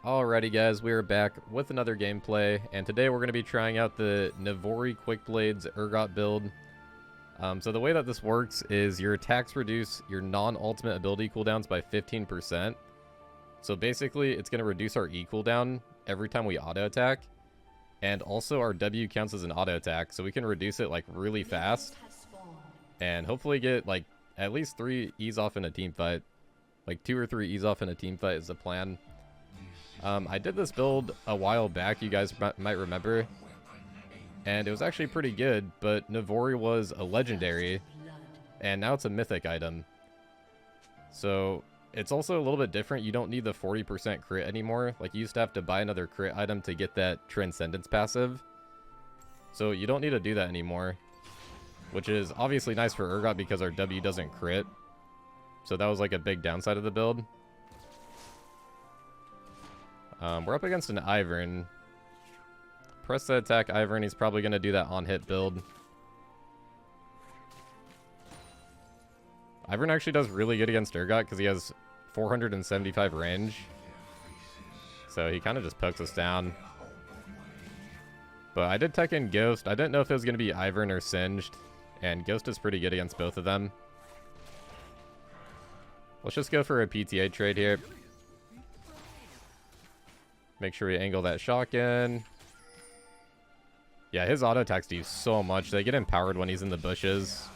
Alrighty guys, we are back with another gameplay, and today we're going to be trying out the Navori Quickblades Urgot build. So the way that this works is your attacks reduce your non-ultimate ability cooldowns by 15%. So basically, it's going to reduce our E cooldown every time we auto-attack, and also our W counts as an auto-attack, so we can reduce it like really fast, and hopefully get like at least 3 E's off in a team fight. Like 2 or 3 E's off in a team fight is the plan. I did this build a while back, you guys might remember, and it was actually pretty good, but Navori was a legendary, and now it's a mythic item. So it's also a little bit different. You don't need the 40% crit anymore. Like, you used to have to buy another crit item to get that Transcendence passive. So you don't need to do that anymore, which is obviously nice for Urgot because our W doesn't crit. So that was like a big downside of the build. We're up against an Ivern. Press the attack Ivern. He's probably going to do that on-hit build. Ivern actually does really good against Urgot because he has 475 range. So he kind of just pokes us down. But I did tech in Ghost. I didn't know if it was going to be Ivern or Singed. And Ghost is pretty good against both of them. Let's just go for a PTA trade here. Make sure we angle that shotgun. Yeah, his auto attacks do so much. They get empowered when he's in the bushes.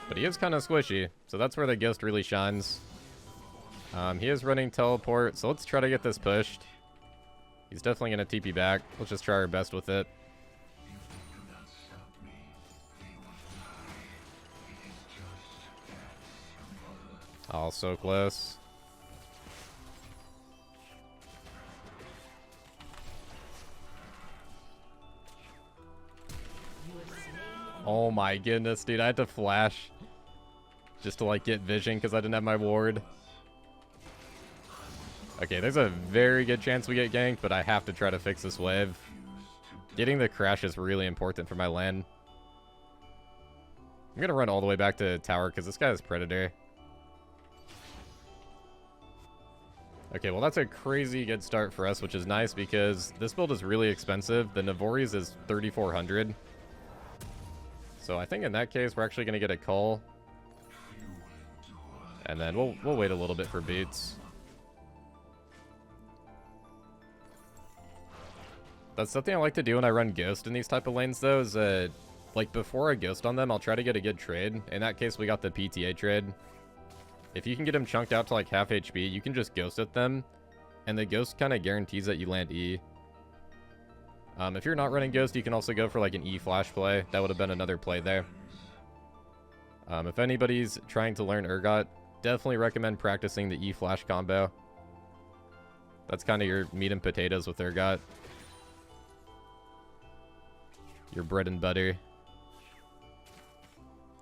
But he is kind of squishy, so that's where the Ghost really shines. He is running teleport, so let's try to get this pushed. He's definitely going to TP back. Let's just try our best with it. Oh, so close. Oh my goodness, dude. I had to flash just to like get vision because I didn't have my ward. Okay, there's a very good chance we get ganked, but I have to try to fix this wave. Getting the crash is really important for my lane. I'm gonna run all the way back to tower because this guy is Predator. Okay, well that's a crazy good start for us, which is nice because this build is really expensive. The Navori's is 3,400. So I think in that case, we're actually going to get a call. And then we'll wait a little bit for beats. That's something I like to do when I run Ghost in these type of lanes, though, is like before I Ghost on them, I'll try to get a good trade. In that case, we got the PTA trade. If you can get them chunked out to like half HP, you can just Ghost at them. And the Ghost kind of guarantees that you land E. If you're not running Ghost, you can also go for like an E flash play. That would have been another play there. If anybody's trying to learn Urgot, definitely recommend practicing the E flash combo. That's kind of your meat and potatoes with Urgot. Your bread and butter.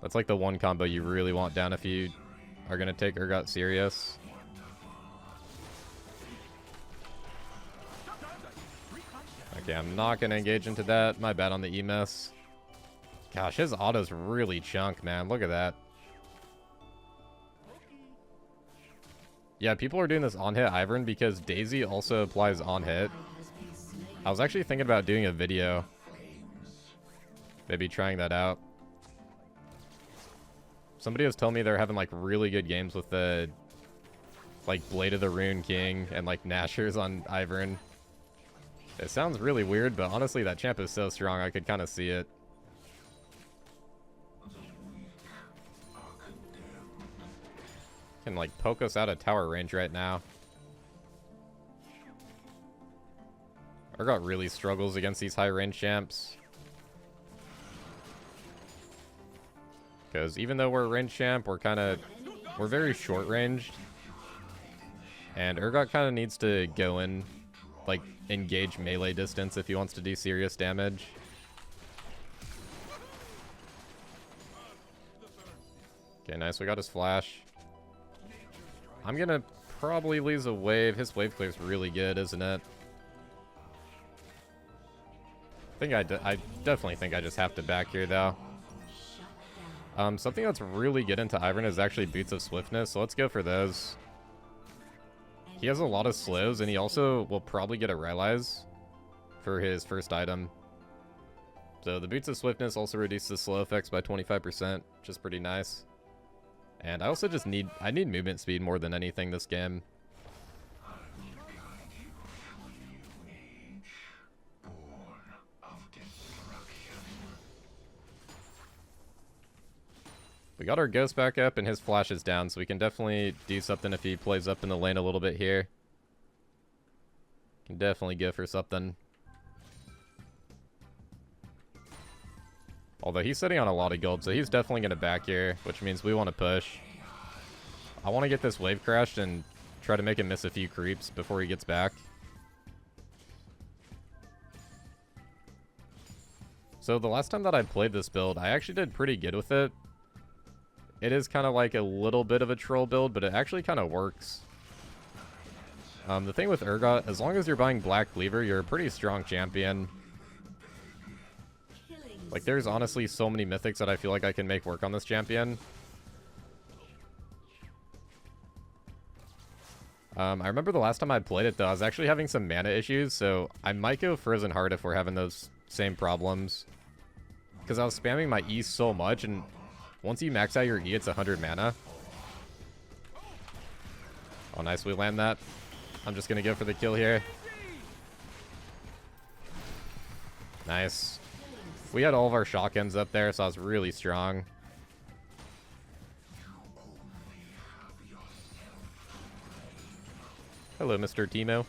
That's like the one combo you really want down if you are going to take Urgot serious. Okay, I'm not going to engage into that. My bad on the E-mess. Gosh, his auto's really chunk, man. Look at that. Yeah, people are doing this on-hit Ivern because Daisy also applies on-hit. I was actually thinking about doing a video. Maybe trying that out. Somebody was telling me they're having like really good games with the like Blade of the Rune King and like Nashers on Ivern. It sounds really weird, but honestly that champ is so strong I could kind of see it. Can like poke us out of tower range right now. Urgot really struggles against these high range champs. Because even though we're a range champ, we're very short ranged. And Urgot kind of needs to go in, like, engage melee distance if he wants to do serious damage. Okay, nice. We got his flash. I'm going to probably lose a wave. His wave clear is really good, isn't it? I definitely think I just have to back here, though. Something that's really good into Ivern is actually Boots of Swiftness, so let's go for those. He has a lot of slows, and he also will probably get a Rylai's for his first item. So the Boots of Swiftness also reduces the slow effects by 25%, which is pretty nice. And I also just need movement speed more than anything this game. We got our Ghost back up, and his flash is down, so we can definitely do something if he plays up in the lane a little bit here. Can definitely go for something. Although he's sitting on a lot of gold, so he's definitely going to back here, which means we want to push. I want to get this wave crashed and try to make him miss a few creeps before he gets back. So the last time that I played this build, I actually did pretty good with it. It is kind of like a little bit of a troll build, but it actually kind of works. The thing with Urgot, as long as you're buying Black Cleaver, you're a pretty strong champion. Like, there's honestly so many mythics that I feel like I can make work on this champion. I remember the last time I played it, though, I was actually having some mana issues, so I might go Frozen Heart if we're having those same problems. Because I was spamming my E so much, and once you max out your E, it's 100 mana. Oh, nice, we land that. I'm just going to go for the kill here. Nice. We had all of our shotguns up there, so I was really strong. Hello, Mr. Timo.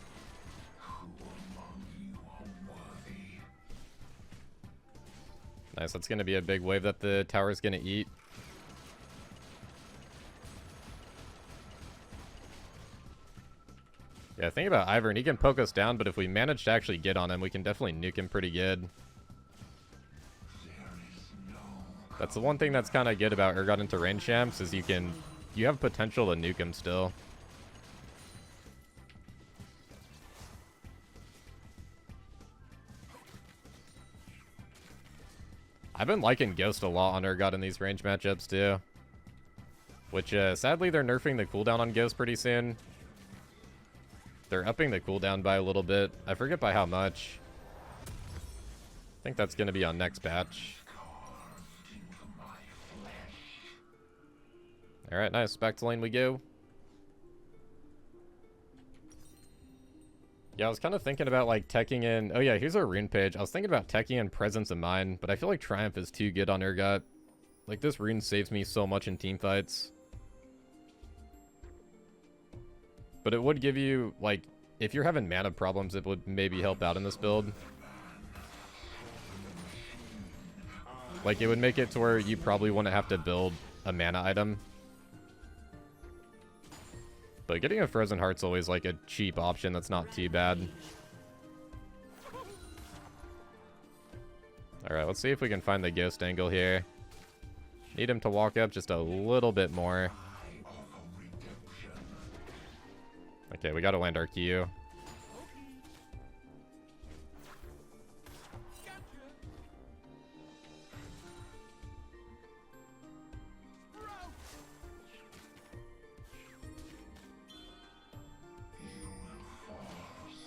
Nice, that's going to be a big wave that the tower's going to eat. Yeah, think about Ivern. He can poke us down, but if we manage to actually get on him, we can definitely nuke him pretty good. That's the one thing that's kind of good about Urgot into range champs, is you have potential to nuke him still. I've been liking Ghost a lot on Urgot in these range matchups too. Which, sadly, they're nerfing the cooldown on Ghost pretty soon. They're upping the cooldown by a little bit. I forget by how much. I think that's going to be on next patch. Alright, nice. Back to lane we go. Yeah, I was kind of thinking about, like, teching in... Oh, yeah, here's our rune page. I was thinking about teching in Presence of Mind, but I feel like Triumph is too good on Urgot. Like, this rune saves me so much in team fights. But it would give you, like... If you're having mana problems, it would maybe help out in this build. Like, it would make it to where you probably wouldn't have to build a mana item. But getting a Frozen Heart's always like a cheap option that's not too bad. Alright, let's see if we can find the Ghost angle here. Need him to walk up just a little bit more. Okay, we gotta land our Q.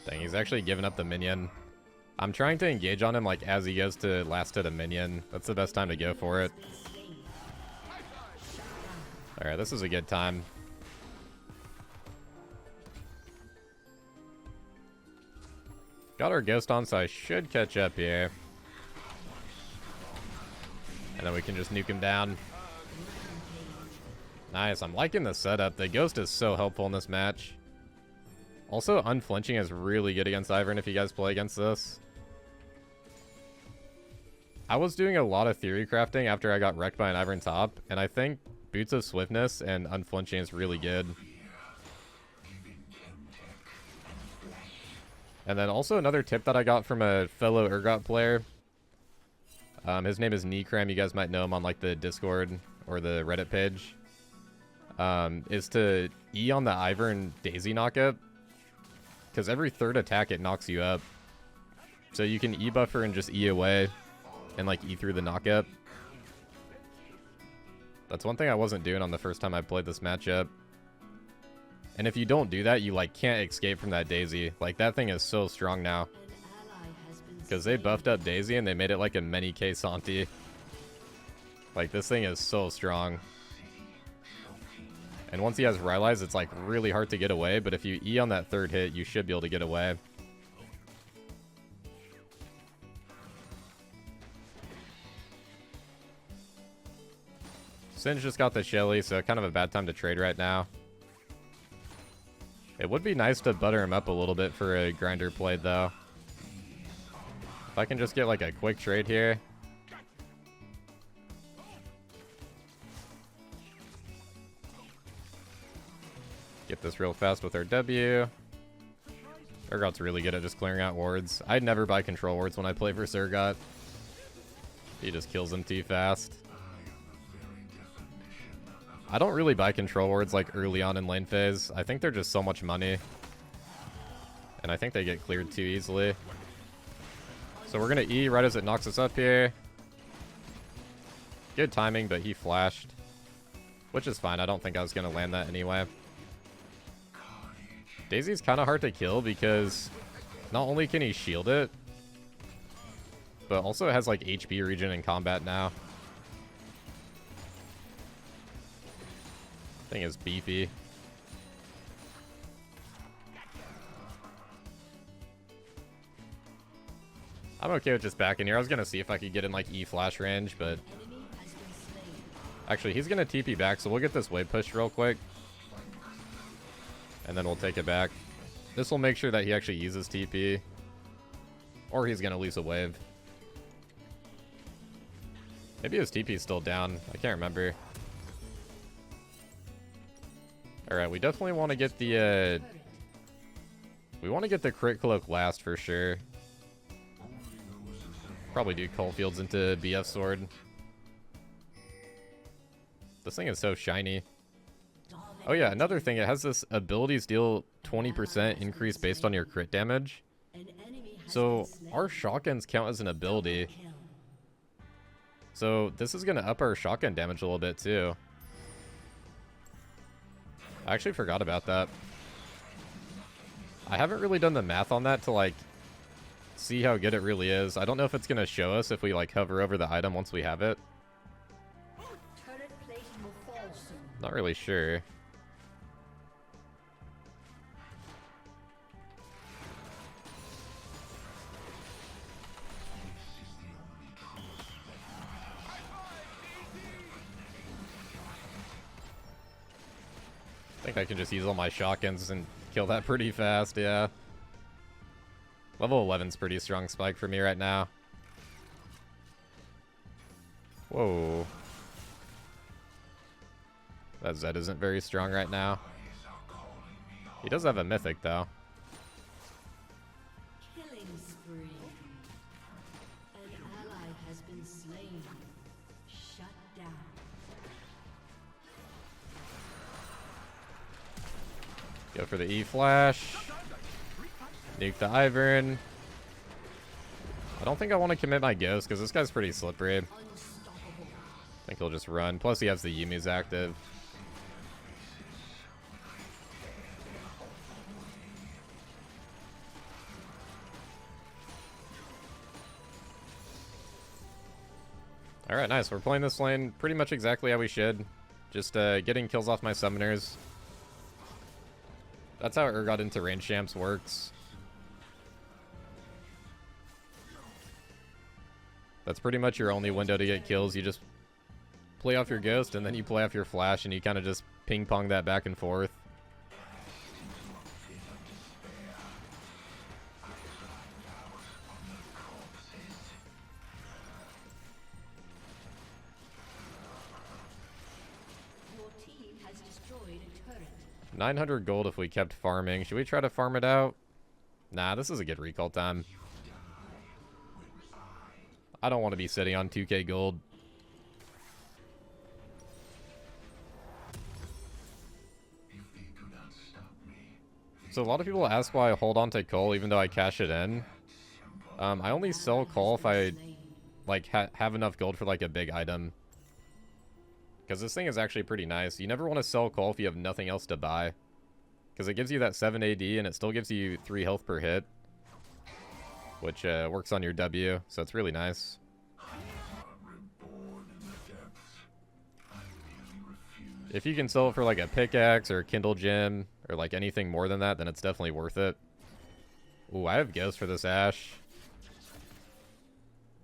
Dang, he's actually giving up the minion. I'm trying to engage on him like as he goes to last hit a minion. That's the best time to go for it. Alright, this is a good time. Got our Ghost on, so I should catch up here. And then we can just nuke him down. Nice, I'm liking the setup. The Ghost is so helpful in this match. Also, unflinching is really good against Ivern if you guys play against this. I was doing a lot of theory crafting after I got wrecked by an Ivern top, and I think Boots of Swiftness and unflinching is really good. And then also another tip that I got from a fellow Urgot player. His name is Necram. You guys might know him on like the Discord or the Reddit page. Is to E on the Ivern Daisy knockup. Because every third attack it knocks you up. So you can E buffer and just E away and like E through the knockup. That's one thing I wasn't doing on the first time I played this matchup. And if you don't do that, you like can't escape from that Daisy. Like that thing is so strong now. Because they buffed up Daisy and they made it like a mini K Santi. Like this thing is so strong. And once he has Rylai's, it's like really hard to get away. But if you E on that third hit, you should be able to get away. Singe just got the Shelly, so kind of a bad time to trade right now. It would be nice to butter him up a little bit for a grinder play, though. If I can just get like a quick trade here. Get this real fast with our W. Urgot's really good at just clearing out wards. I'd never buy control wards when I play for Urgot. He just kills them too fast. I don't really buy control wards like early on in lane phase. I think they're just so much money. And I think they get cleared too easily. So we're going to E right as it knocks us up here. Good timing, but he flashed. Which is fine. I don't think I was going to land that anyway. Daisy's kind of hard to kill because not only can he shield it, but also it has like HP regen in combat now. Thing is beefy. I'm okay with just backing here. I was gonna see if I could get in like E flash range, but actually he's gonna TP back, so we'll get this wave push real quick. And then we'll take it back. This will make sure that he actually uses TP. Or he's gonna lose a wave. Maybe his TP is still down. I can't remember. Alright, we definitely want to get the we want to get the crit cloak last for sure. Probably do Coalfields into BF sword. This thing is so shiny. Oh yeah, another thing, it has this abilities deal 20% increase based on your crit damage. So our shotguns count as an ability. So this is going to up our shotgun damage a little bit too. I actually forgot about that. I haven't really done the math on that to like see how good it really is. I don't know if it's going to show us if we like hover over the item once we have it. Not really sure. I think I can just use all my shotguns and kill that pretty fast, yeah. Level 11's pretty strong spike for me right now. Whoa. That Zed isn't very strong right now. He does have a mythic, though. Killing spree. An ally has been slain. Shut down. Go for the E flash. Nuke the Ivern. I don't think I want to commit my ghost because this guy's pretty slippery. I think he'll just run. Plus he has the Yumi's active. Alright, nice. We're playing this lane pretty much exactly how we should. Just getting kills off my summoners. That's how Urgot into range champs works. That's pretty much your only window to get kills. You just play off your ghost and then you play off your flash and you kind of just ping pong that back and forth. Your team has destroyed a turret. 900 gold if we kept farming. Should we try to farm it out? Nah, this is a good recall time. I don't want to be sitting on 2k gold. So a lot of people ask why I hold on to coal even though I cash it in. I only sell call if I like have enough gold for like a big item. Because this thing is actually pretty nice. You never want to sell call if you have nothing else to buy. Because it gives you that 7 AD and it still gives you 3 health per hit. Which works on your W, so it's really nice. If you can sell it for like a pickaxe or a Kindle gem or like anything more than that, then it's definitely worth it. Ooh, I have ghost for this Ashe.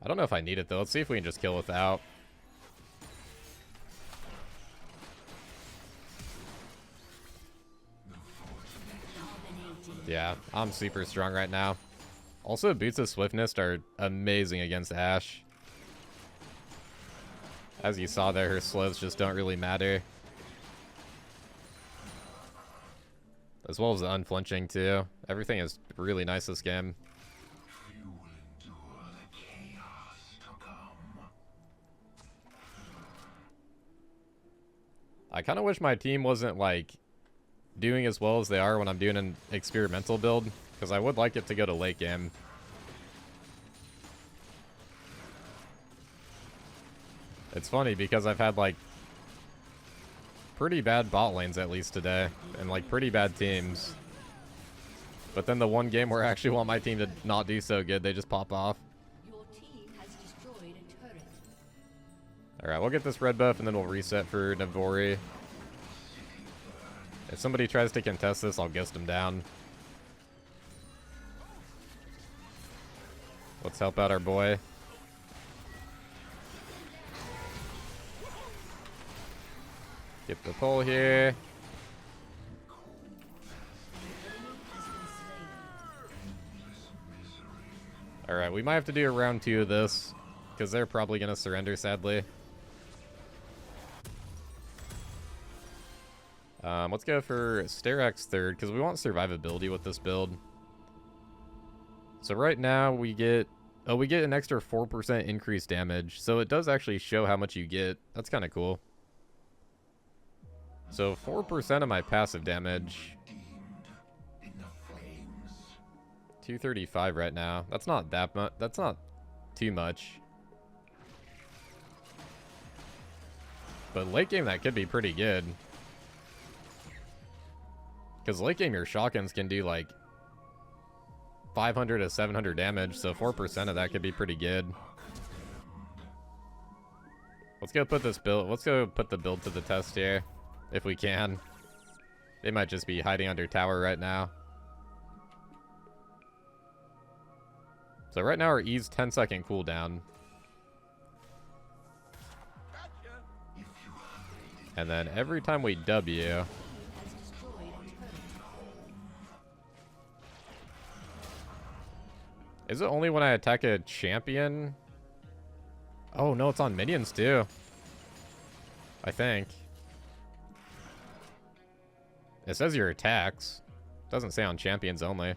I don't know if I need it though. Let's see if we can just kill without. Yeah, I'm super strong right now. Also, boots of swiftness are amazing against Ashe. As you saw there, her slows just don't really matter. As well as the unflinching too. Everything is really nice this game. I kind of wish my team wasn't like doing as well as they are when I'm doing an experimental build, because I would like it to go to late game. It's funny because I've had like pretty bad bot lanes at least today, and like pretty bad teams. But then the one game where I actually want my team to not do so good, they just pop off. Your team has destroyed a turret. Alright, we'll get this red buff and then we'll reset for Navori. If somebody tries to contest this, I'll ghost him down. Let's help out our boy. Get the pull here. Alright, we might have to do a round 2 of this, because they're probably going to surrender, sadly. Let's go for Sterak's third, because we want survivability with this build. So right now we get... Oh, we get an extra 4% increased damage, so it does actually show how much you get. That's kind of cool. So 4% of my passive damage. 235 right now. That's not that much. That's not too much. But late game that could be pretty good. Because late game your shotguns can do like 500 to 700 damage, so 4% of that could be pretty good. Let's go put this build. Let's go put the build to the test here, if we can. They might just be hiding under tower right now. So right now our E's 10-second cooldown. And then every time we W, is it only when I attack a champion? Oh no, it's on minions too, I think. It says your attacks. Doesn't say on champions only.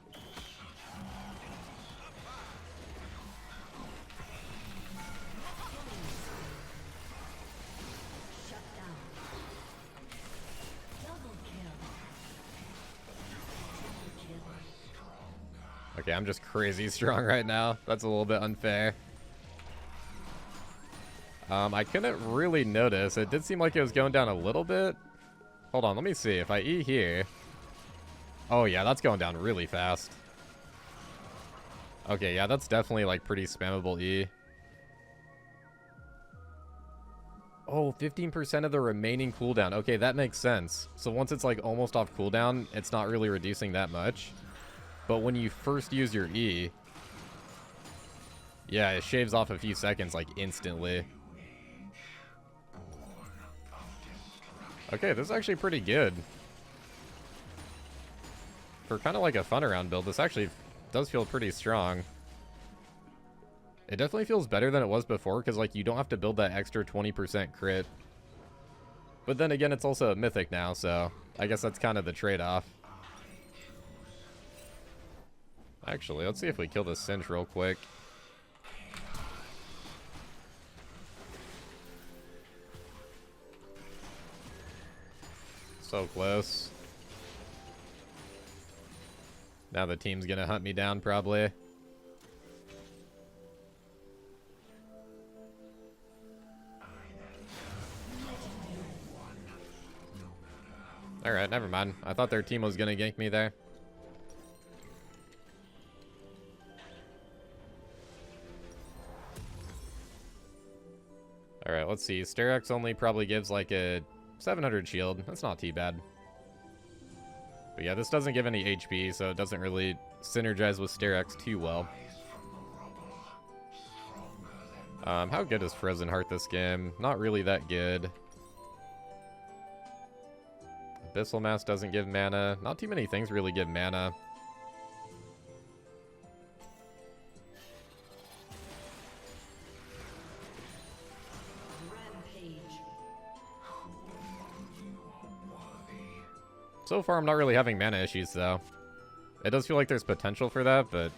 Okay, I'm just crazy strong right now. That's a little bit unfair. I couldn't really notice. It did seem like it was going down a little bit. Hold on, let me see. If I E here... Oh yeah, that's going down really fast. Okay, yeah, that's definitely like pretty spammable E. Oh, 15% of the remaining cooldown. Okay, that makes sense. So once it's like almost off cooldown, it's not really reducing that much. But when you first use your E, yeah, it shaves off a few seconds like instantly. Okay, this is actually pretty good. For kind of like a fun around build, this actually does feel pretty strong. It definitely feels better than it was before, because like you don't have to build that extra 20% crit. But then again, it's also a mythic now, so I guess that's kind of the trade-off. Actually, let's see if we kill this Cinch real quick. So close. Now the team's gonna hunt me down, probably. Alright, never mind. I thought their team was gonna gank me there. Alright, let's see. Sterex only probably gives like a 700 shield. That's not too bad. But yeah, this doesn't give any HP, so it doesn't really synergize with Sterex too well. How good is Frozen Heart this game? Not really that good. Abyssal Mass doesn't give mana. Not too many things really give mana. So far, I'm not really having mana issues, though. It does feel like there's potential for that, but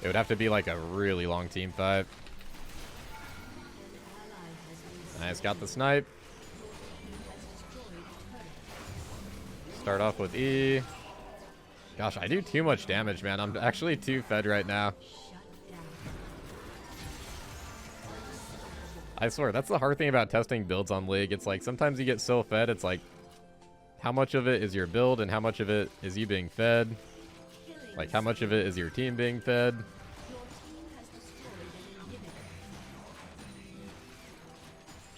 it would have to be like a really long team fight. Nice, got the snipe. Start off with E. Gosh, I do too much damage, man. I'm actually too fed right now. I swear, that's the hard thing about testing builds on League. It's like, sometimes you get so fed, it's like, how much of it is your build and how much of it is you being fed? Like, how much of it is your team being fed?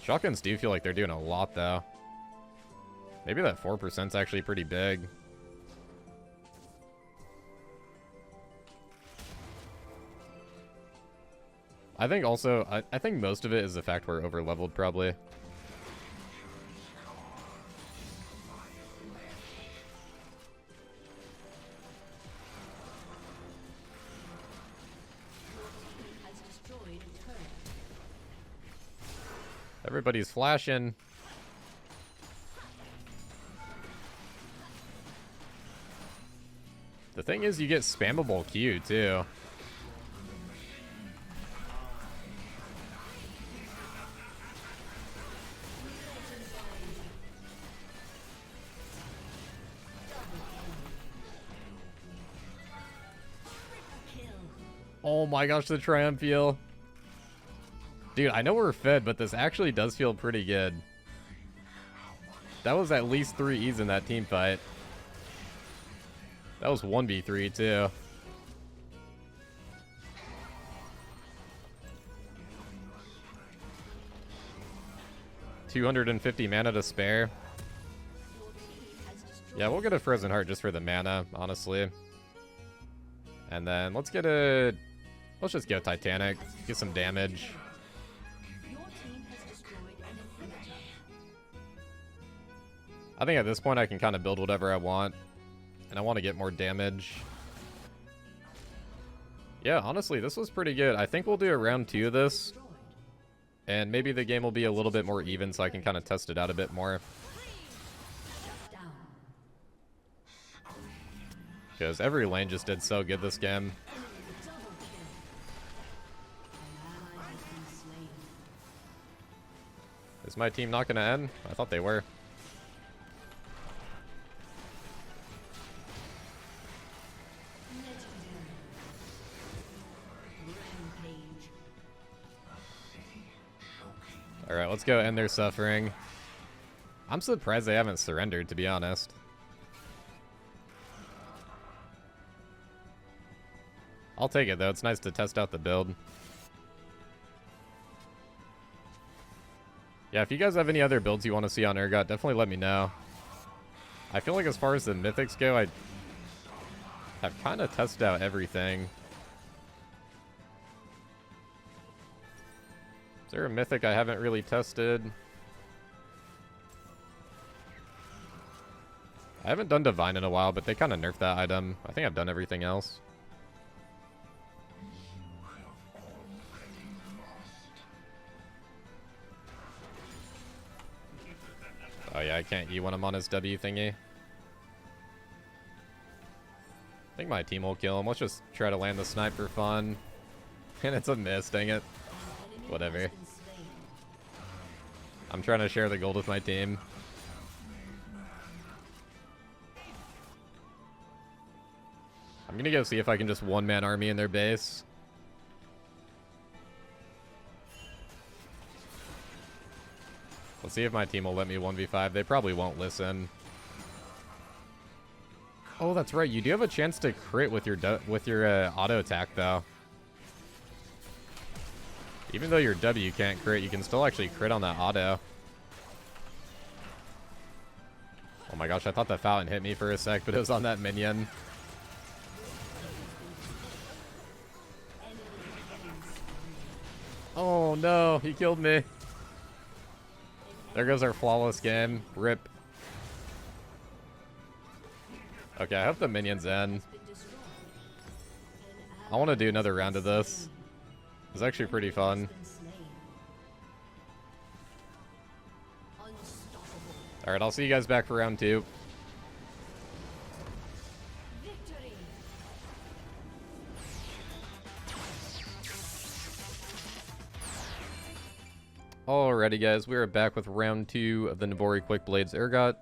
Shotguns do feel like they're doing a lot, though. Maybe that 4% is actually pretty big. I think also, I think most of it is the fact we're over-leveled, probably. Everybody's flashing. The thing is, you get spammable Q, too. Oh my gosh, the Triumph heal. Dude, I know we're fed, but this actually does feel pretty good. That was at least 3 E's in that team fight. That was 1v3 too. $250 mana to spare. Yeah, we'll get a Frozen Heart just for the mana, honestly. And then let's get a... Let's just go Titanic. Get some damage. I think at this point I can kind of build whatever I want. And I want to get more damage. Yeah, honestly, this was pretty good. I think we'll do a round 2 of this. And maybe the game will be a little bit more even so I can kind of test it out a bit more. Because every lane just did so good this game. Is my team not going to end? I thought they were. Alright, let's go end their suffering. I'm surprised they haven't surrendered, to be honest. I'll take it, though. It's nice to test out the build. Yeah, if you guys have any other builds you want to see on Urgot, definitely let me know. I feel like as far as the mythics go, I have kind of tested out everything. Is there a mythic I haven't really tested? I haven't done Divine in a while, but they kind of nerfed that item. I think I've done everything else. Oh yeah, I can't E when I'm on his W thingy. I think my team will kill him. Let's just try to land the snipe for fun. And it's a miss, dang it. Whatever. I'm trying to share the gold with my team. I'm gonna go see if I can just one-man army in their base. Let's see if my team will let me 1v5. They probably won't listen. Oh, that's right. You do have a chance to crit with your auto attack, though. Even though your W can't crit, you can still actually crit on that auto. Oh my gosh, I thought the fountain hit me for a sec, but it was on that minion. Oh no, he killed me. There goes our flawless game. Rip. Okay, I hope the minions end. I want to do another round of this. It's actually pretty fun. Alright, I'll see you guys back for round 2. Alrighty guys, we are back with round 2 of the Navori Quickblades Urgot.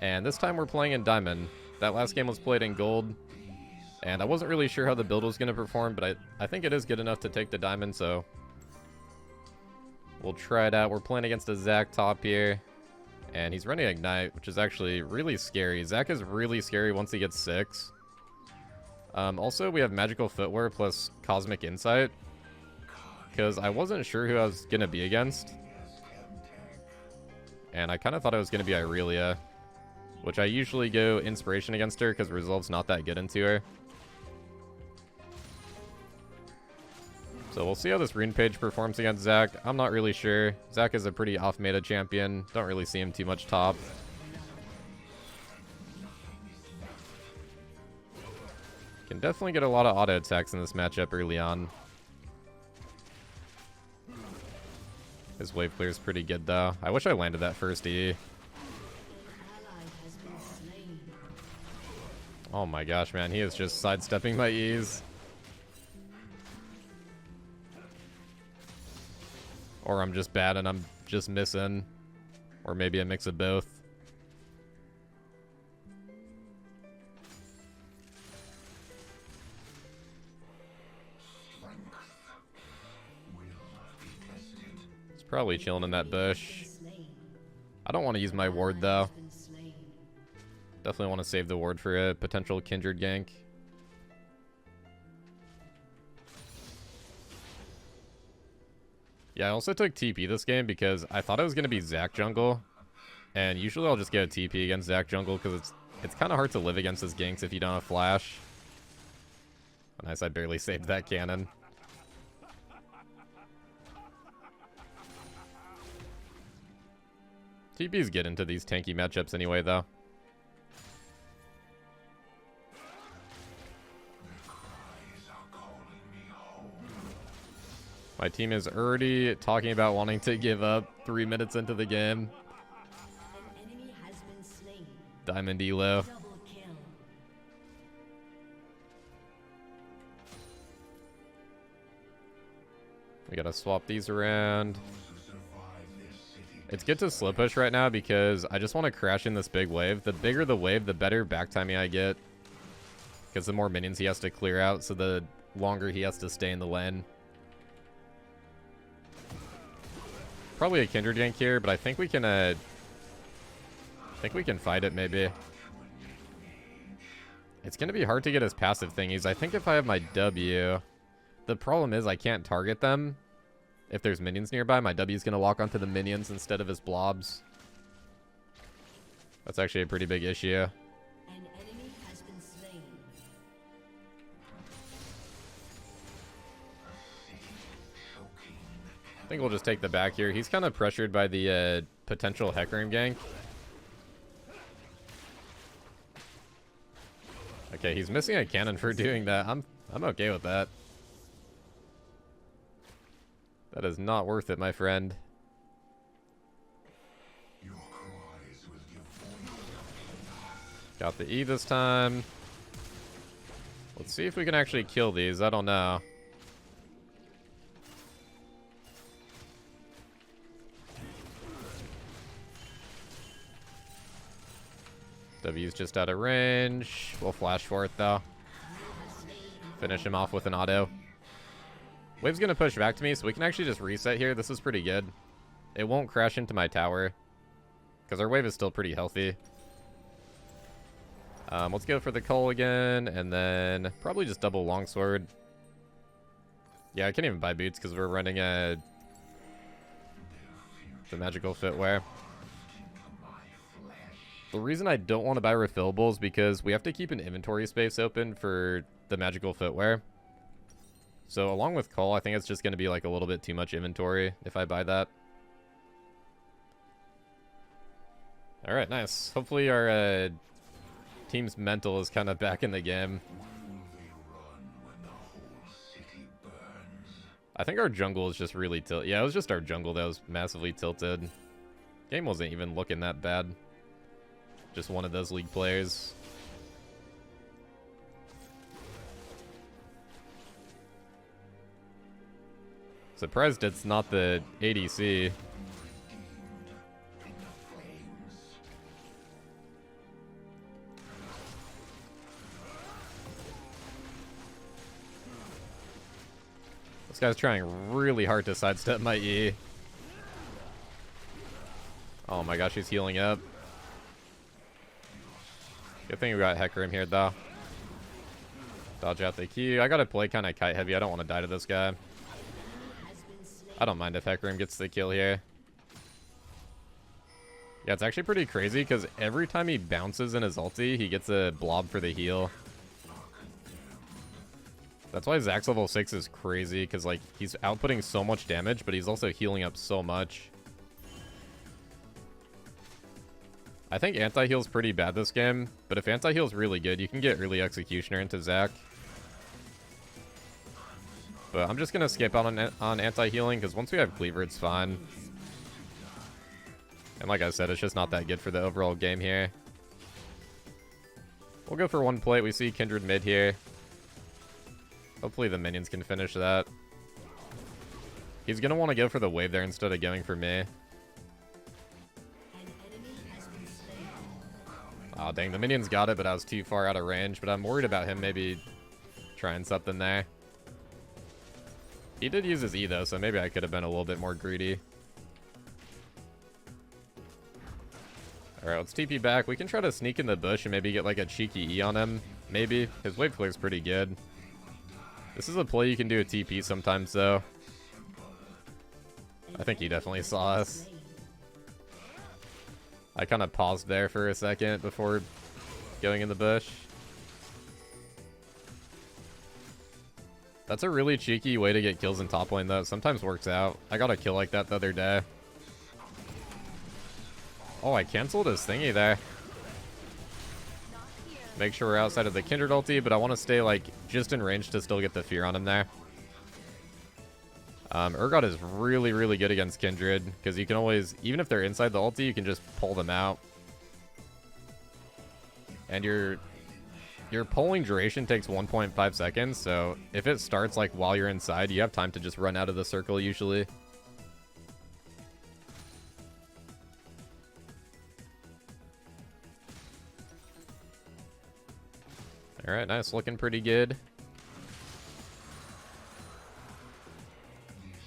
And this time we're playing in Diamond. That last game was played in Gold. And I wasn't really sure how the build was going to perform, but I think it is good enough to take the Diamond, so... we'll try it out. We're playing against a Zac top here. And he's running Ignite, which is actually really scary. Zac is really scary once he gets 6. Also, we have Magical Footwear plus Cosmic Insight. Because I wasn't sure who I was going to be against. And I kind of thought it was going to be Irelia. Which I usually go Inspiration against her because Resolve's not that good into her. So we'll see how this rune page performs against Zac. I'm not really sure. Zac is a pretty off-meta champion. Don't really see him too much top. Can definitely get a lot of auto attacks in this matchup early on. His wave clear is pretty good though. I wish I landed that first E. Oh my gosh, man. He is just sidestepping my E's. Or I'm just bad and I'm just missing. Or maybe a mix of both. It's probably chilling in that bush. I don't want to use my ward though. Definitely want to save the ward for a potential Kindred gank. Yeah, I also took TP this game because I thought it was going to be Zac jungle. And usually I'll just get a TP against Zac jungle because it's kind of hard to live against his ganks if you don't have flash. Nice, I barely saved that cannon. TPs get into these tanky matchups anyway, though. My team is already talking about wanting to give up 3 minutes into the game. Diamond Elo. We gotta swap these around. It's good to slow push right now because I just want to crash in this big wave. The bigger the wave, the better back timing I get. Because the more minions he has to clear out, so the longer he has to stay in the lane. Probably a Kindred gank here, but I think we can fight it maybe. It's gonna be hard to get his passive thingies. I think if I have my W, the problem is I can't target them. If there's minions nearby, my W is gonna lock onto the minions instead of his blobs. That's actually a pretty big issue. An enemy has been slain. I think we'll just take the back here. He's kind of pressured by the potential Hecarim gank. Okay, he's missing a cannon for doing that. I'm okay with that. That is not worth it, my friend. Got the E this time. Let's see if we can actually kill these. I don't know. W's just out of range. We'll flash for it, though. Finish him off with an auto. Wave's going to push back to me, so we can actually just reset here. This is pretty good. it won't crash into my tower. Because our wave is still pretty healthy. Let's go for the Cull again, and then probably just double longsword. Yeah, I can't even buy boots because we're running the magical footwear. The reason I don't want to buy refillables is because we have to keep an inventory space open for the magical footwear. So along with Cull, I think it's just going to be like a little bit too much inventory if I buy that. Alright, nice. Hopefully our team's mental is kind of back in the game. I think our jungle is just really tilted. Yeah, it was just our jungle that was massively tilted. Game wasn't even looking that bad. Just one of those league players. Surprised it's not the ADC. This guy's trying really hard to sidestep my E. Oh my gosh, he's healing up. Good thing we got Hecarim here, though. Dodge out the Q. I gotta play kind of kite heavy. I don't want to die to this guy. I don't mind if Hecarim gets the kill here. Yeah, it's actually pretty crazy because every time he bounces in his ulti, he gets a blob for the heal. That's why Zax's level 6 is crazy, because like he's outputting so much damage, but he's also healing up so much. I think anti-heal's pretty bad this game, but if anti-heal's really good, you can get early Executioner into Zac. But I'm just going to skip out on anti-healing, because once we have Cleaver, it's fine. And like I said, it's just not that good for the overall game here. We'll go for one plate. We see Kindred mid here. Hopefully the minions can finish that. He's going to want to go for the wave there instead of going for me. Oh, dang, the minions got it, but I was too far out of range. But I'm worried about him maybe trying something there. He did use his E, though, so maybe I could have been a little bit more greedy. Alright, let's TP back. We can try to sneak in the bush and maybe get, like, a cheeky E on him. Maybe. His wave clear's pretty good. This is a play you can do a TP sometimes, though. I think he definitely saw us. I kind of paused there for a second before going in the bush. That's a really cheeky way to get kills in top lane, though. It sometimes works out. I got a kill like that the other day. Oh, I canceled his thingy there. Make sure we're outside of the Kindred ulti, but I want to stay, like, just in range to still get the fear on him there. Urgot is really, really good against Kindred, because you can always, even if they're inside the ulti, you can just pull them out. And your pulling duration takes 1.5 seconds, so if it starts, like, while you're inside, you have time to just run out of the circle, usually. Alright, nice. Looking pretty good.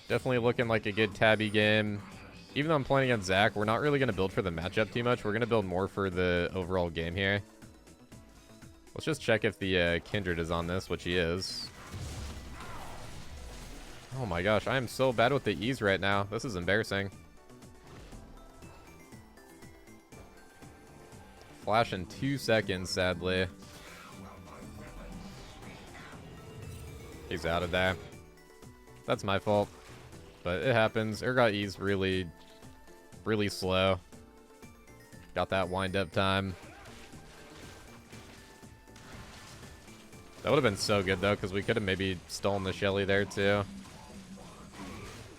Definitely looking like a good tabby game. Even though I'm playing against Zac, we're not really going to build for the matchup too much. We're going to build more for the overall game here. Let's just check if the Kindred is on this, which he is. Oh my gosh, I am so bad with the E's right now. This is embarrassing. Flash in 2 seconds, sadly. He's out of there. That's my fault. But it happens. Urgot E's really, really slow. Got that wind-up time. That would have been so good, though, because we could have maybe stolen the Shelly there, too.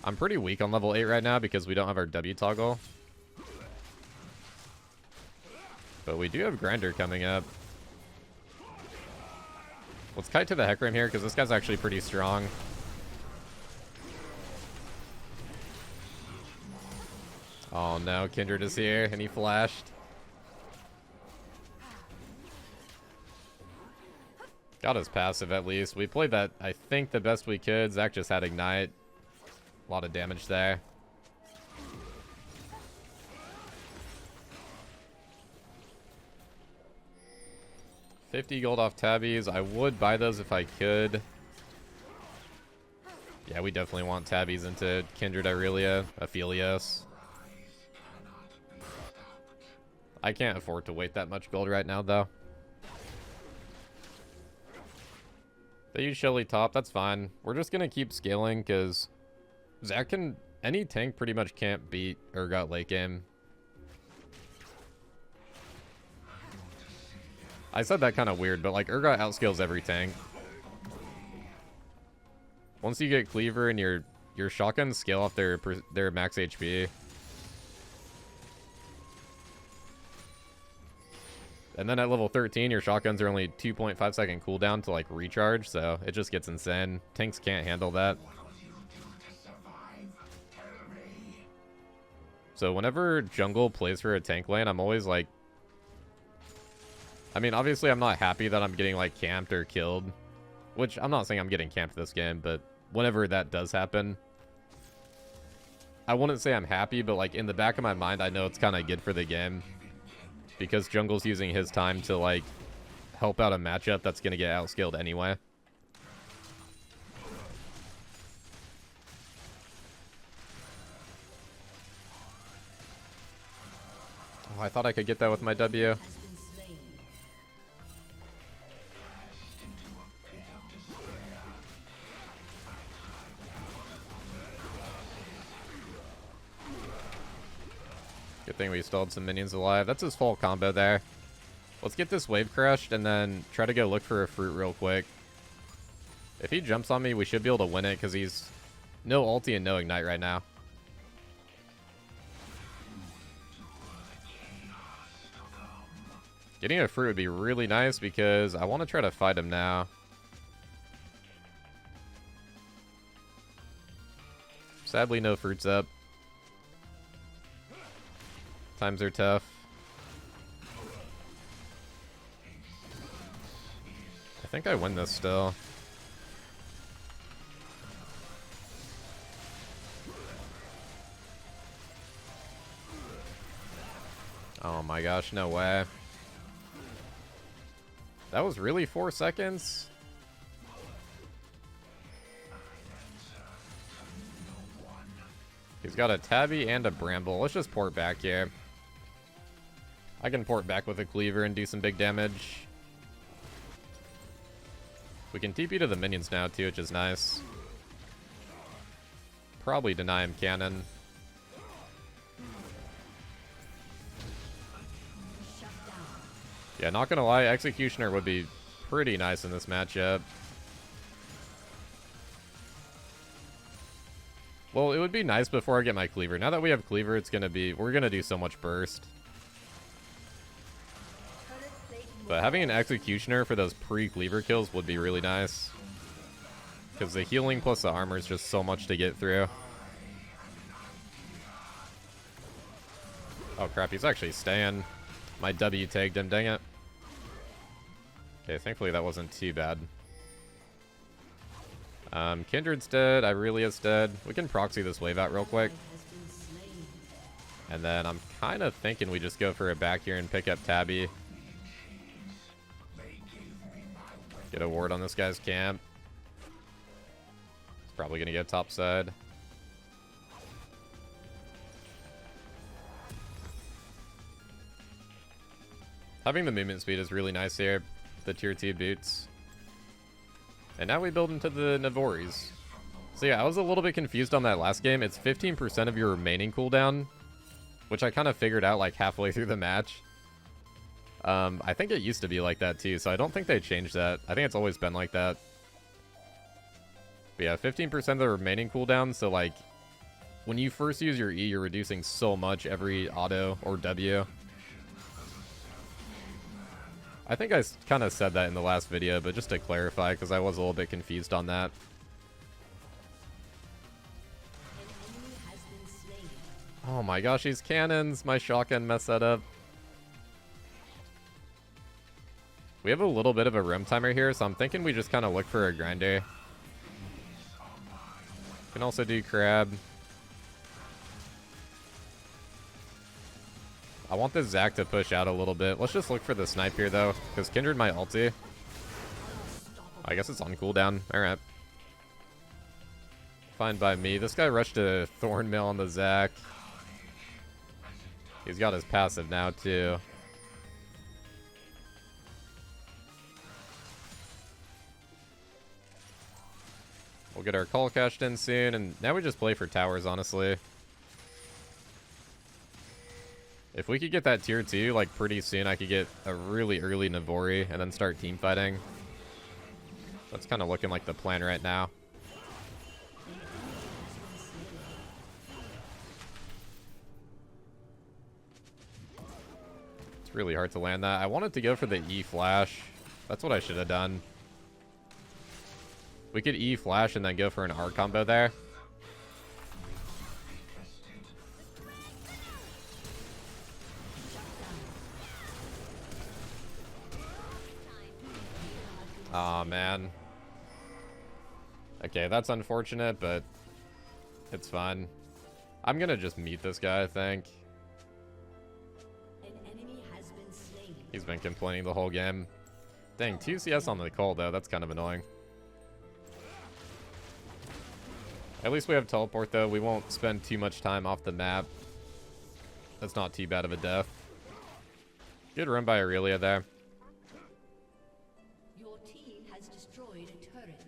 I'm pretty weak on level 8 right now because we don't have our W toggle. But we do have Grinder coming up. Let's kite to the Hecarim here, because this guy's actually pretty strong. Oh no, Kindred is here, and he flashed. Got his passive at least. We played that, I think, the best we could. Zac just had Ignite. A lot of damage there. 50 gold off tabbies. I would buy those if I could. Yeah, we definitely want tabbies into Kindred Irelia, Aphelios. I can't afford to wait that much gold right now, though. They use Shelly top, that's fine. We're just gonna keep scaling, because Zach can... Any tank pretty much can't beat Urgot late game. I said that kind of weird, but like Urgot outscales every tank. Once you get Cleaver and your shotguns scale off their max HP. And then at level 13, your shotguns are only 2.5 second cooldown to like recharge, so it just gets insane. Tanks can't handle that. So whenever jungle plays for a tank lane, I'm always like... I mean, obviously I'm not happy that I'm getting like camped or killed. Which, I'm not saying I'm getting camped this game, but whenever that does happen... I wouldn't say I'm happy, but like in the back of my mind, I know it's kind of good for the game. Because jungle's using his time to like help out a matchup that's going to get outscaled anyway. Oh, I thought I could get that with my W. Good thing we still had some minions alive. That's his full combo there. Let's get this wave crushed and then try to go look for a fruit real quick. If he jumps on me, we should be able to win it because he's no ulti and no ignite right now. Getting a fruit would be really nice because I want to try to fight him now. Sadly, no fruits up. Times are tough. I think I win this still. Oh my gosh, no way. That was really 4 seconds? He's got a tabby and a bramble. Let's just port back here. I can port back with a cleaver and do some big damage. We can TP to the minions now too, which is nice. Probably deny him cannon. Yeah, not gonna lie, Executioner would be pretty nice in this matchup. Well, it would be nice before I get my cleaver. Now that we have cleaver, it's gonna be... We're gonna do so much burst. But having an Executioner for those pre-cleaver kills would be really nice. Because the healing plus the armor is just so much to get through. Oh crap, he's actually staying. My W tagged him, dang it. Okay, thankfully that wasn't too bad. Kindred's dead, Irelia's dead. We can proxy this wave out real quick. And then I'm kind of thinking we just go for a back here and pick up Tabby. Get a ward on this guy's camp. He's probably going to get top side. Having the movement speed is really nice here. The tier 2 boots. And now we build into the Navoris. So yeah, I was a little bit confused on that last game. It's 15% of your remaining cooldown, which I kind of figured out like halfway through the match. I think it used to be like that too, so I don't think they changed that. I think it's always been like that. But yeah, 15% of the remaining cooldown, so like when you first use your E, you're reducing so much every auto or W. I think I kind of said that in the last video, but just to clarify, because I was a little bit confused on that. Oh my gosh, these cannons! My shotgun messed that up. We have a little bit of a room timer here, so I'm thinking we just kind of look for a grinder. Can also do crab. I want this Zac to push out a little bit. Let's just look for the snipe here, though, because Kindred might ulti. I guess it's on cooldown. Alright. Fine by me. This guy rushed a Thornmail on the Zac. He's got his passive now, too. We'll get our call cashed in soon, and now we just play for towers, honestly. If we could get that tier 2, like, pretty soon, I could get a really early Navori and then start team fighting. That's kind of looking like the plan right now. It's really hard to land that. I wanted to go for the E flash. That's what I should have done. We could E flash and then go for an R combo there. Aw, man. Okay, that's unfortunate, but it's fine. I'm gonna just meet this guy, I think. An enemy has been slain. He's been complaining the whole game. Dang, 2 CS on the call, though. That's kind of annoying. At least we have teleport, though. We won't spend too much time off the map. That's not too bad of a death. Good run by Aurelia there. Your team has destroyed a turret.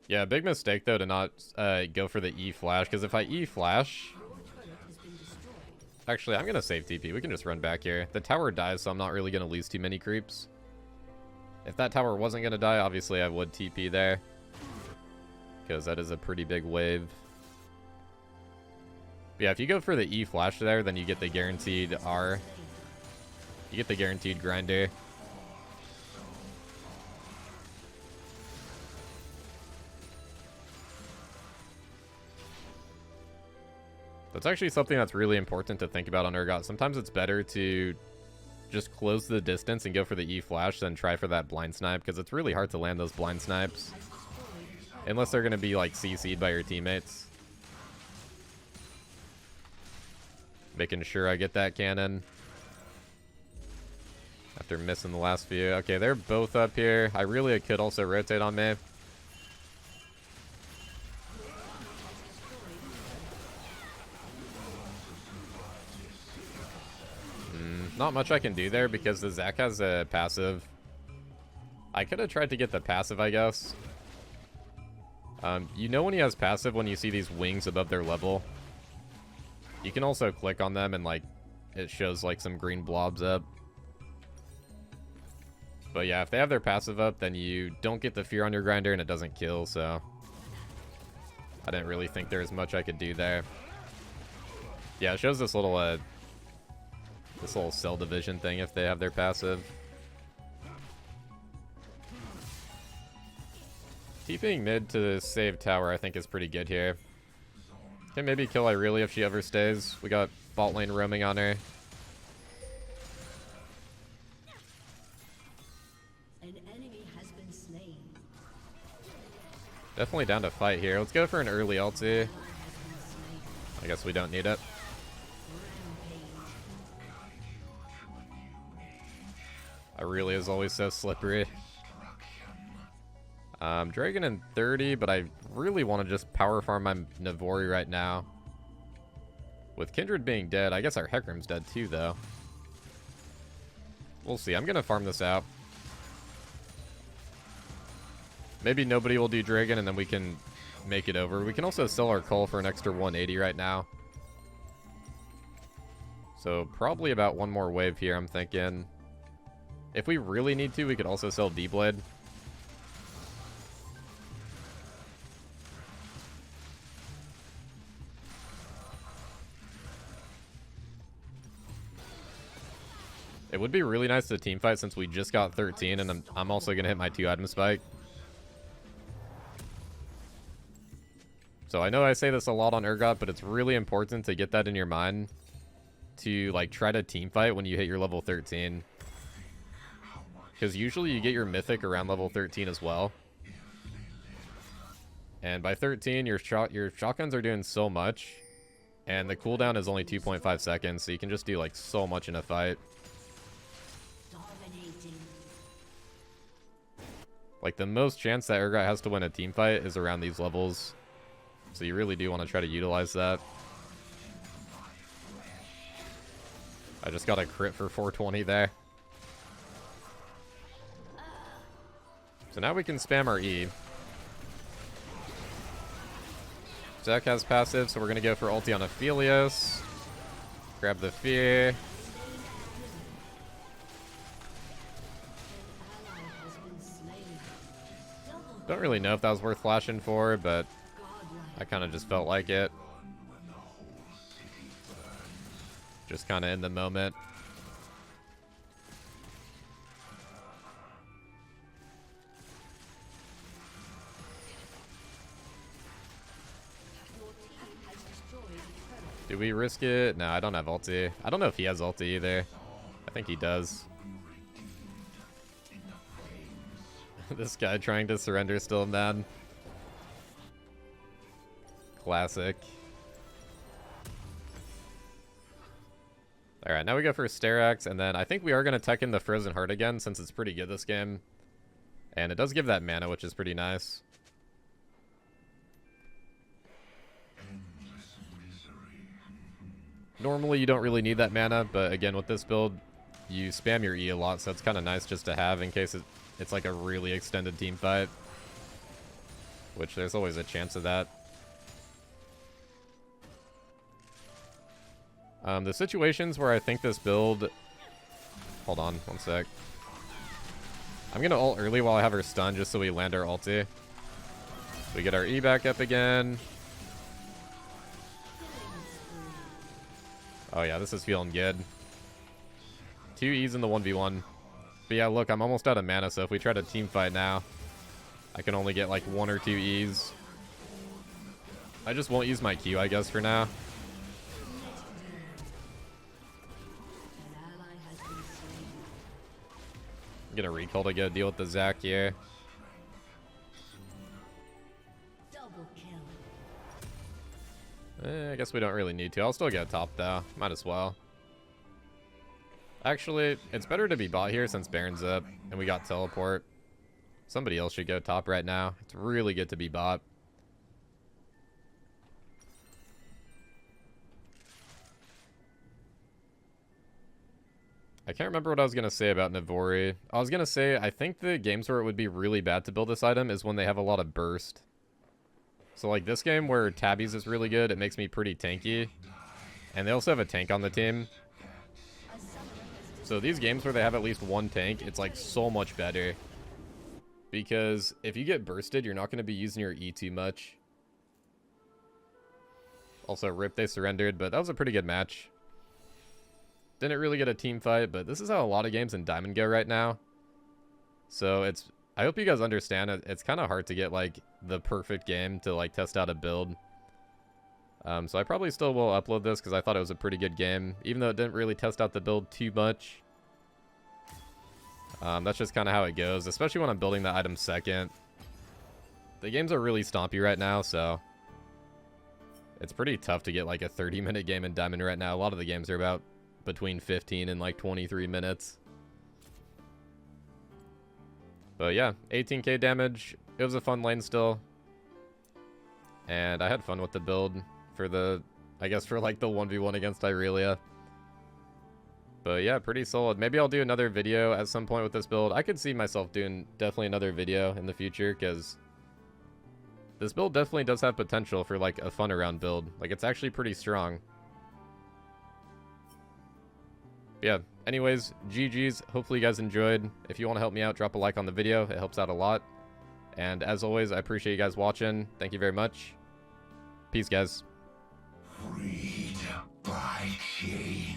Yeah, big mistake, though, to not go for the E flash, because if I E flash... Your turret has been destroyed. Actually, I'm going to save TP. We can just run back here. The tower dies, so I'm not really going to lose too many creeps. If that tower wasn't going to die, obviously I would TP there. Because that is a pretty big wave. But yeah, if you go for the E flash there, then you get the guaranteed R. You get the guaranteed grinder. That's actually something that's really important to think about on Urgot. Sometimes it's better to just close the distance and go for the E flash than try for that blind snipe, because it's really hard to land those blind snipes. Unless they're going to be, like, CC'd by your teammates. Making sure I get that cannon. After missing the last few. Okay, they're both up here. Aurelia could also rotate on me. Not much I can do there because the Zac has a passive. I could have tried to get the passive, I guess. You know when he has passive when you see these wings above their level. You can also click on them and, like, it shows, like, some green blobs up. But yeah, if they have their passive up, then you don't get the fear on your grinder and it doesn't kill, so... I didn't really think there was much I could do there. Yeah, it shows this little cell division thing if they have their passive. TPing mid to save tower, I think, is pretty good here. Can maybe kill Aurelia if she ever stays. We got bot lane roaming on her. An enemy has been slain. Definitely down to fight here. Let's go for an early ulti. I guess we don't need it. Aurelia is always so slippery. Dragon in 30, but I really want to just power farm my Navori right now. With Kindred being dead, I guess our Hecarim's dead too, though. We'll see. I'm going to farm this out. Maybe nobody will do Dragon, and then we can make it over. We can also sell our Cull for an extra 180 right now. So probably about one more wave here, I'm thinking. If we really need to, we could also sell D-Blade. It would be really nice to team fight since we just got 13, and I'm also going to hit my 2-item spike. So I know I say this a lot on Urgot, but it's really important to get that in your mind. To, like, try to team fight when you hit your level 13. Because usually you get your mythic around level 13 as well. And by 13, your shotguns are doing so much. And the cooldown is only 2.5 seconds, so you can just do like so much in a fight. Dominating. Like the most chance that Urgot has to win a team fight is around these levels. So you really do want to try to utilize that. I just got a crit for 420 there. So now we can spam our E. Zek has passive, so we're going to go for ulti on Aphelios. Grab the fear. An ally has been slain. Double Don't really know if that was worth flashing for, but godlike. I kind of just felt like it. Just kind of in the moment. Your team has destroyed a turret. Do we risk it? No, I don't have ulti. I don't know if he has ulti either. I think he does. This guy trying to surrender still mad. Classic. Alright, now we go for Sterax, and then I think we are going to tech in the Frozen Heart again, since it's pretty good this game. And it does give that mana, which is pretty nice. Normally, you don't really need that mana, but again, with this build, you spam your E a lot, so it's kind of nice just to have in case it's like a really extended team fight. Which there's always a chance of that. The situations where I think this build... Hold on, one sec. I'm going to ult early while I have her stun, just so we land our ulti. We get our E back up again. Oh yeah, this is feeling good. 2 E's in the 1v1. But yeah, look, I'm almost out of mana, so if we try to team fight now, I can only get like 1 or 2 E's. I just won't use my Q, I guess, for now. An ally has been slain. I'm gonna recall to go deal with the Zac here. Double kill. I guess we don't really need to. I'll still get top, though. Might as well. Actually, it's better to be bot here since Baron's up, and we got teleport. Somebody else should go top right now. It's really good to be bot. I can't remember what I was going to say about Navori. I was going to say, I think the games where it would be really bad to build this item is when they have a lot of burst. So like this game where Tabby's is really good, it makes me pretty tanky. And they also have a tank on the team. So these games where they have at least one tank, it's like so much better. Because if you get bursted, you're not going to be using your E too much. Also, RIP, they surrendered, but that was a pretty good match. Didn't really get a team fight, but this is how a lot of games in Diamond go right now. So I hope you guys understand it. It's kind of hard to get like the perfect game to like test out a build. So I probably still will upload this because I thought it was a pretty good game, even though it didn't really test out the build too much. That's just kind of how it goes, especially when I'm building the item second. The games are really stompy right now, so it's pretty tough to get like a 30-minute game in Diamond right now. A lot of the games are about between 15 and like 23 minutes. But yeah, 18k damage. It was a fun lane still. And I had fun with the build for the, I guess for like the 1v1 against Irelia. But yeah, pretty solid. Maybe I'll do another video at some point with this build. I could see myself doing definitely another video in the future because this build definitely does have potential for like a fun around build. Like it's actually pretty strong. Yeah, anyways, GG's. Hopefully you guys enjoyed. If you want to help me out, drop a like on the video. It helps out a lot. And as always, I appreciate you guys watching. Thank you very much. Peace, guys. Freed by chains.